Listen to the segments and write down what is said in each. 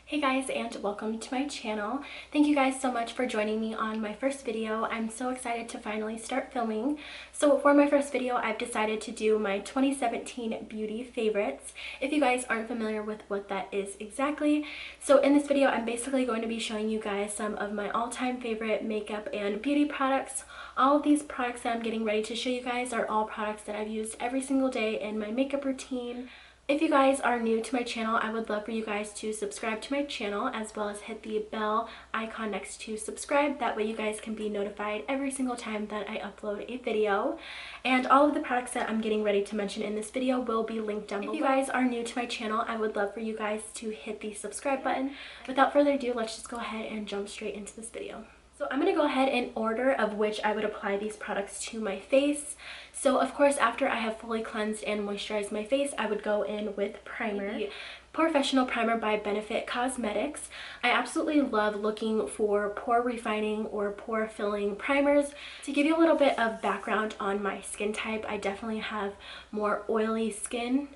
Hey guys, and welcome to my channel. Thank you guys so much for joining me on my first video. I'm so excited to finally start filming. So for my first video, I've decided to do my 2017 beauty favorites. If you guys aren't familiar with what that is exactly, so in this video, I'm basically going to be showing you guys some of my all-time favorite makeup and beauty products. All of these products that I'm getting ready to show you guys are all products that I've used every single day in my makeup routine. If you guys are new to my channel, I would love for you guys to subscribe to my channel as well as hit the bell icon next to subscribe. That way you guys can be notified every single time that I upload a video. And all of the products that I'm getting ready to mention in this video will be linked down below. If you guys are new to my channel, I would love for you guys to hit the subscribe button. Without further ado, let's just go ahead and jump straight into this video. So I'm going to go ahead in order of which I would apply these products to my face. So of course, after I have fully cleansed and moisturized my face, I would go in with primer. The Professional Primer by Benefit Cosmetics. I absolutely love looking for pore refining or pore filling primers. To give you a little bit of background on my skin type, I definitely have more oily skin.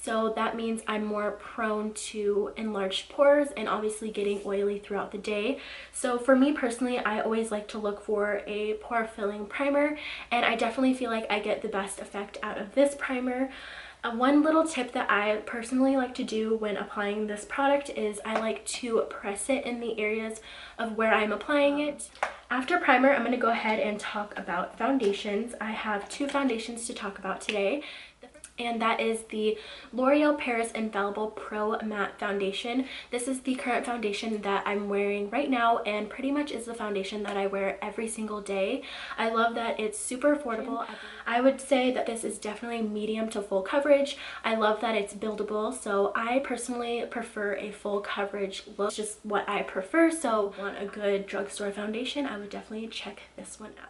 So that means I'm more prone to enlarged pores and obviously getting oily throughout the day. So for me personally, I always like to look for a pore filling primer, and I definitely feel like I get the best effect out of this primer. One little tip that I personally like to do when applying this product is I like to press it in the areas of where I'm applying it. After primer, I'm going to go ahead and talk about foundations. I have two foundations to talk about today. And that is the L'Oreal Paris Infallible Pro Matte Foundation. This is the current foundation that I'm wearing right now and pretty much is the foundation that I wear every single day. I love that it's super affordable. I would say that this is definitely medium to full coverage. I love that it's buildable, so I personally prefer a full coverage look. It's just what I prefer, so if you want a good drugstore foundation, I would definitely check this one out.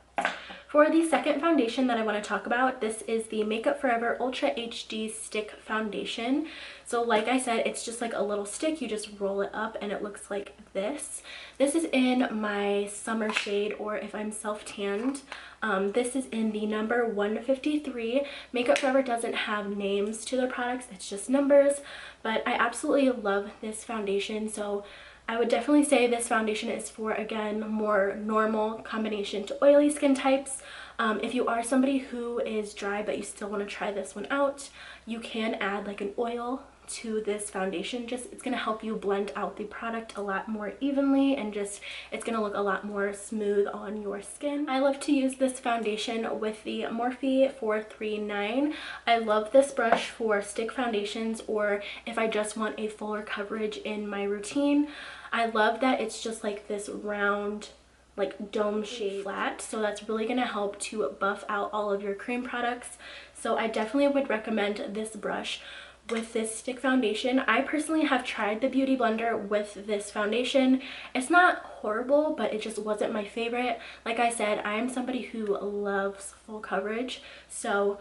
For the second foundation that I want to talk about, this is the Makeup Forever Ultra HD Stick Foundation. So like I said, it's just like a little stick. You just roll it up and it looks like this. This is in my summer shade, or if I'm self-tanned. This is in the number 153. Makeup Forever doesn't have names to their products, it's just numbers. But I absolutely love this foundation. So I would definitely say this foundation is for, again, more normal combination to oily skin types. If you are somebody who is dry but you still want to try this one out, you can add like an oil to this foundation. It's going to help you blend out the product a lot more evenly, and it's going to look a lot more smooth on your skin. I love to use this foundation with the Morphe 439. I love this brush for stick foundations, or if I just want a fuller coverage in my routine. I love that it's just like this round, like dome shade flat, so that's really going to help to buff out all of your cream products. So I definitely would recommend this brush with this stick foundation. I personally have tried the Beauty Blender with this foundation. It's not horrible, but it just wasn't my favorite. Like I said, I am somebody who loves full coverage, so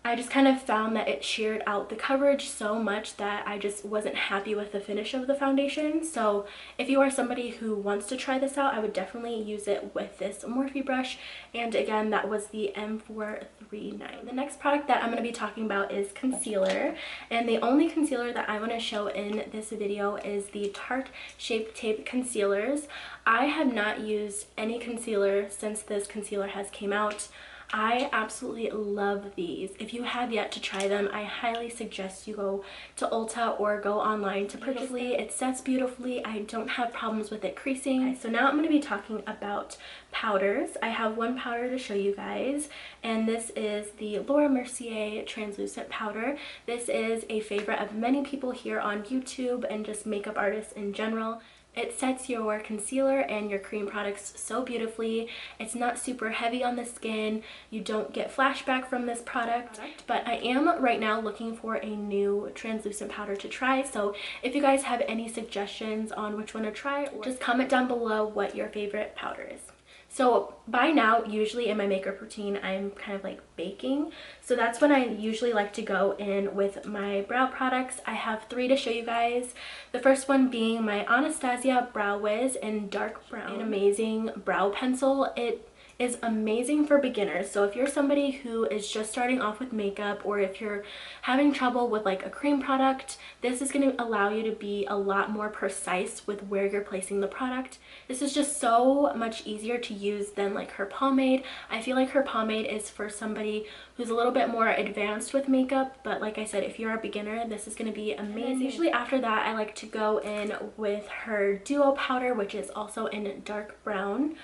I just kind of found that it sheared out the coverage so much that I just wasn't happy with the finish of the foundation. So if you are somebody who wants to try this out, I would definitely use it with this Morphe brush. And again, that was the M439. The next product that I'm going to be talking about is concealer. And the only concealer that I want to show in this video is the Tarte Shape Tape Concealers. I have not used any concealer since this concealer has came out. I absolutely love these. If you have yet to try them, I highly suggest you go to Ulta or go online to purchase it. It sets beautifully. I don't have problems with it creasing. Okay, so now I'm going to be talking about powders. I have one powder to show you guys, and this is the Laura Mercier Translucent Powder. This is a favorite of many people here on YouTube and just makeup artists in general. It sets your concealer and your cream products so beautifully. It's not super heavy on the skin. You don't get flashback from this product. But I am right now looking for a new translucent powder to try. So if you guys have any suggestions on which one to try, just comment down below what your favorite powder is. So by now, usually in my makeup routine, I'm kind of like baking. So that's when I usually like to go in with my brow products. I have three to show you guys. The first one being my Anastasia Brow Wiz in dark brown. An amazing brow pencil. It is amazing for beginners. So if you're somebody who is just starting off with makeup, or if you're having trouble with like a cream product, this is going to allow you to be a lot more precise with where you're placing the product. This is just so much easier to use than like her pomade. I feel like her pomade is for somebody who's a little bit more advanced with makeup, but like I said, if you're a beginner, this is going to be amazing. Usually after that, I like to go in with her duo powder, which is also in dark brown.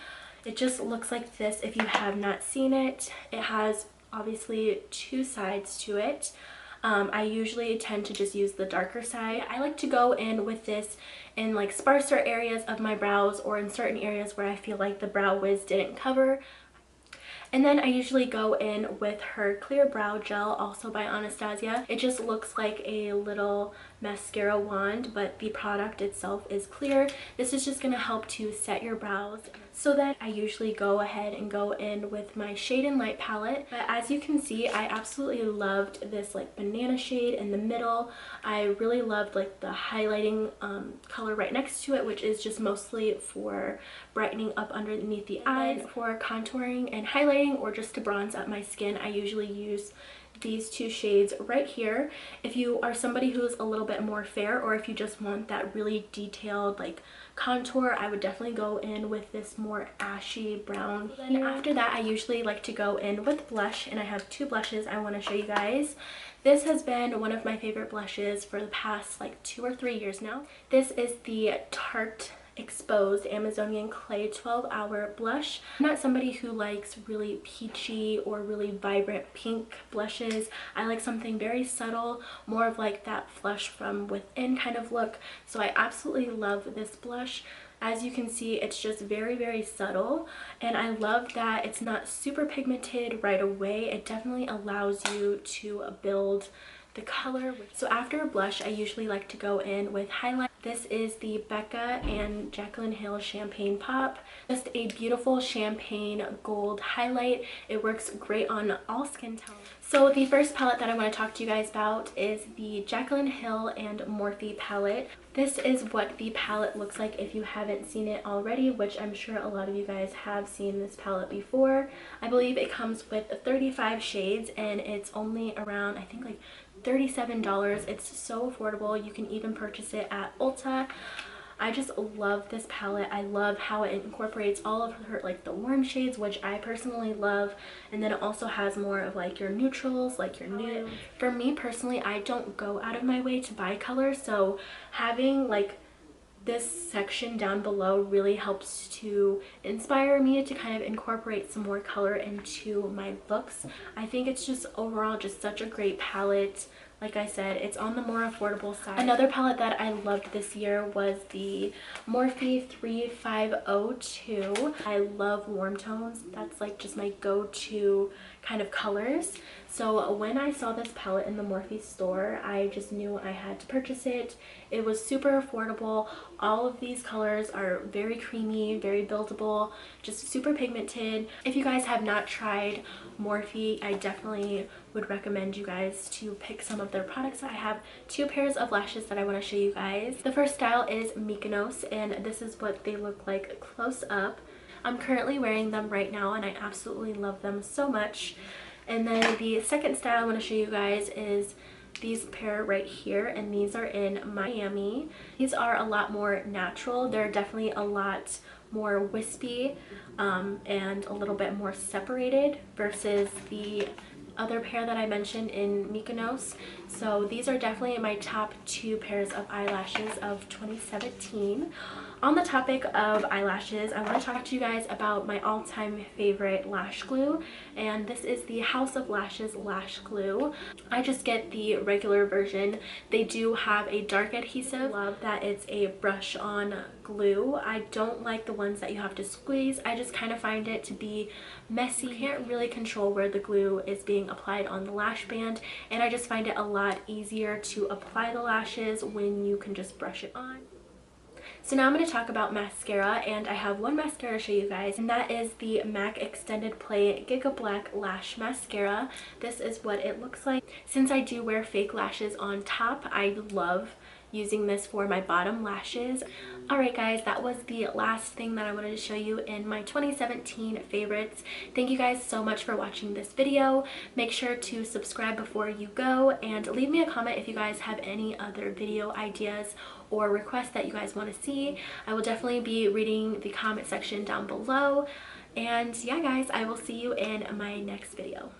It just looks like this if you have not seen it. It has obviously two sides to it. I usually tend to just use the darker side. I like to go in with this in like sparser areas of my brows, or in certain areas where I feel like the brow wiz didn't cover. And then I usually go in with her clear brow gel, also by Anastasia. It just looks like a little mascara wand, but the product itself is clear. This is just going to help to set your brows. So then I usually go ahead and go in with my Shade and Light palette. But as you can see, I absolutely loved this like banana shade in the middle. I really loved like the highlighting color right next to it, which is just mostly for brightening up underneath the eyes. For contouring and highlighting, or just to bronze up my skin, I usually use these two shades right here. If you are somebody who's a little bit more fair, or if you just want that really detailed like contour, I would definitely go in with this more ashy brown. Then after that, I usually like to go in with blush, and I have two blushes I want to show you guys. This has been one of my favorite blushes for the past like 2 or 3 years now. This is the Tarte Exposed Amazonian Clay 12-Hour Blush. I'm not somebody who likes really peachy or really vibrant pink blushes. I like something very subtle, more of like that flush from within kind of look. So I absolutely love this blush. As you can see, it's just very, very subtle, and I love that it's not super pigmented right away. It definitely allows you to build the color. So after a blush, I usually like to go in with highlight. This is the Becca and Jaclyn Hill Champagne Pop. Just a beautiful champagne gold highlight. It works great on all skin tones. So the first palette that I want to talk to you guys about is the Jaclyn Hill and Morphe palette. This is what the palette looks like if you haven't seen it already, which I'm sure a lot of you guys have seen this palette before. I believe it comes with 35 shades, and it's only around, I think, like $37. It's so affordable. You can even purchase it at Ulta. I just love this palette. I love how it incorporates all of her like the warm shades, which I personally love, and then it also has more of like your neutrals, like your nude. For me personally, I don't go out of my way to buy color, so having like this section down below really helps to inspire me to kind of incorporate some more color into my looks. I think it's just overall just such a great palette. Like I said, it's on the more affordable side. Another palette that I loved this year was the Morphe 3502. I love warm tones. That's like just my go-to kind of colors. So when I saw this palette in the Morphe store, I just knew I had to purchase it. It was super affordable. All of these colors are very creamy, very buildable, just super pigmented. If you guys have not tried Morphe, I definitely would recommend you guys to pick some of their products. I have 2 pairs of lashes that I want to show you guys. The first style is Mykonos, and this is what they look like close up. I'm currently wearing them right now, and I absolutely love them so much. And then the second style I want to show you guys is these pair right here, and these are in Miami. These are a lot more natural. They're definitely a lot more wispy and a little bit more separated versus the other pair that I mentioned in Mykonos. So these are definitely my top 2 pairs of eyelashes of 2017. On the topic of eyelashes, I want to talk to you guys about my all-time favorite lash glue, and this is the House of Lashes lash glue. I just get the regular version. They do have a dark adhesive. Love that it's a brush-on glue. I don't like the ones that you have to squeeze. I just kind of find it to be messy. You can't really control where the glue is being applied on the lash band, and I just find it a lot easier to apply the lashes when you can just brush it on. So now I'm going to talk about mascara, and I have one mascara to show you guys, and that is the MAC Extended Play Giga Black Lash Mascara. This is what it looks like. Since I do wear fake lashes on top, I love using this for my bottom lashes. Alright guys, that was the last thing that I wanted to show you in my 2017 favorites. Thank you guys so much for watching this video. Make sure to subscribe before you go and leave me a comment if you guys have any other video ideas or requests that you guys want to see. I will definitely be reading the comment section down below. And yeah guys, I will see you in my next video.